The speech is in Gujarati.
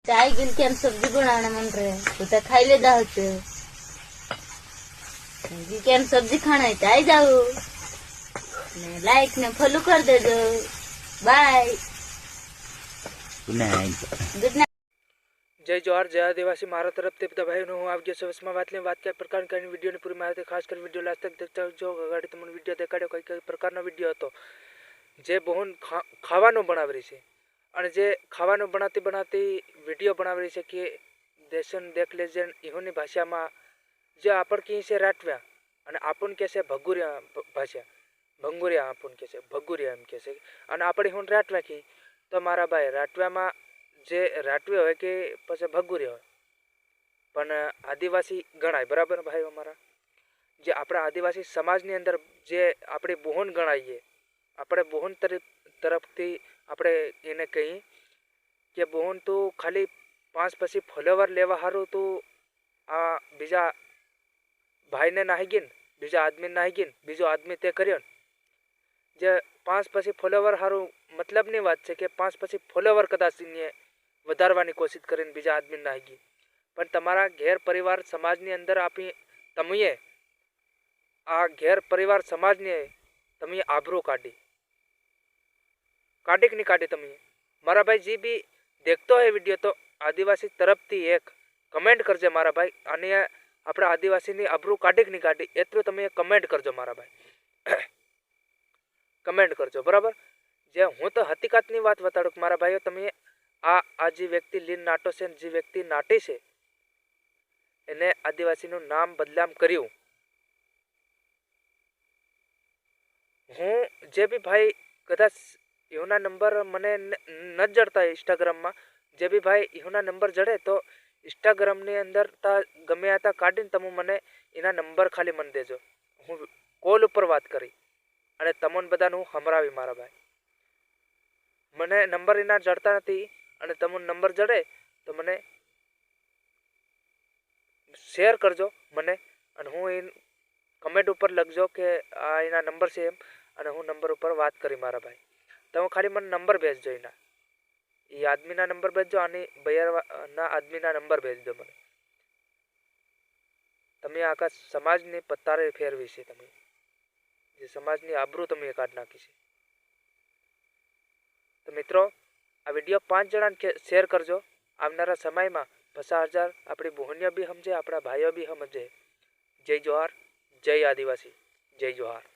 चाय गिल के हम सब्जी बनाने मन रहे तो खाई ले दाल से गिल के हम सब्जी खाना है चाय जाओ ने लाइक ने फॉलो कर दे दो बाय गुड नाइट। जय जोहार जय आदिवासी मारा तरफ ते બધા ભાઈઓનો હું આવી ગયો છું વસમાં વાત કયા પ્રકારની વિડીયોની પૂરી માહિતી ખાસ કરી વિડીયો લાસ્ટ તક દેખતા જો આગળ તમને વિડીયો દેખાડ્યો કઈ પ્રકારનો વિડીયો હતો જે બહુન ખાવાનું બનાવી રહી છે અને જે ખાવાનું બનાવતી વિડીયો બનાવી રહી છે કે દેશન દેખ લેજેન્ડ ઇહોની ભાષામાં જે આપણ કહે છે રાટવ્યા અને આપણ કહે છે ભગુરિયા ભાષા ભંગુરિયા આપણ કહે છે ભગુરિયા એમ કહે છે અને આપણે હું રાટવ્યા કી તો મારા ભાઈ રાટવ્યામાં જે રાટવી હોય કે પછી ભગુરી હોય પણ આદિવાસી ગણાય બરાબર ભાઈઓ અમારા જે આપણા આદિવાસી સમાજની અંદર જે આપણે બોહન ગણાઈએ આપણે બોહન તરફથી આપણે એને કહીએ કે બોહન તું ખાલી 5 પછી ફોલોવર લેવા હારું તું આ બીજા ભાઈને નાહી ગઈ બીજા આદમી નાહી ગઈ બીજો આદમી તે કર્યો જે 5 પછી ફોલોવર હારું મતલબની વાત છે કે 5 પછી ફોલોવર કદાચ વધારવાની કોશિશ કરીને બીજા આદમી નાહી ગઈ પણ તમારા ઘેર પરિવાર સમાજની અંદર આપી તમે આ ઘેર પરિવાર સમાજને તમે આબરૂ કાઢી કે નહીં કાઢી તમે મારા ભાઈ જે બી દેખતો હોય વિડીયો તો આદિવાસી તરફથી એક કમેન્ટ કરજે મારા ભાઈ અને આપણા આદિવાસીની આબરૂ કાઢી કે નહીં કાઢી એટલું તમે કમેન્ટ કરજો મારા ભાઈ કમેન્ટ કરજો બરાબર જે હું તો હકીકતની વાત બતાડું મારા ભાઈઓ તમે આ જે વ્યક્તિ લીન નાટો છે જે વ્યક્તિ નાટી છે એને આદિવાસીનું નામ બદલામ કર્યું હું જે બી ભાઈ કદાચ એના નંબર મને ન જડતા ઇન્સ્ટાગ્રામમાં જે બી ભાઈ એના નંબર જડે તો ઇન્સ્ટાગ્રામની અંદર ગમે હતા કાઢીને તમે મને એના નંબર ખાલી મને દેજો હું કોલ ઉપર વાત કરી અને તમને બધાને હું સંભળાવી મારા ભાઈ મને નંબર એના જડતા નથી અને તમને નંબર જડે તો મને શેર કરજો મને અને હું એ કમેન્ટ ઉપર લખજો કે આ એના નંબર છે એમ અને હું નંબર ઉપર વાત કરી મારા ભાઈ તમે ખાલી મને નંબર ભેજજો એના એ આદમીના નંબર ભેજજો અને ભૈયાના આદમીના નંબર ભેજજો મને તમે આખા સમાજની પત્તારે ફેરવી છે તમે જે સમાજની આબરૂ તમે કાઢ નાખી છે તો મિત્રો આ વિડીયો 5 જણાને શેર કરજો આવનારા સમયમાં 50,000 આપણી બહેનીઓ બી સમજે આપણા ભાઈઓ બી સમજે જય જોહાર જય આદિવાસી જય જોહાર।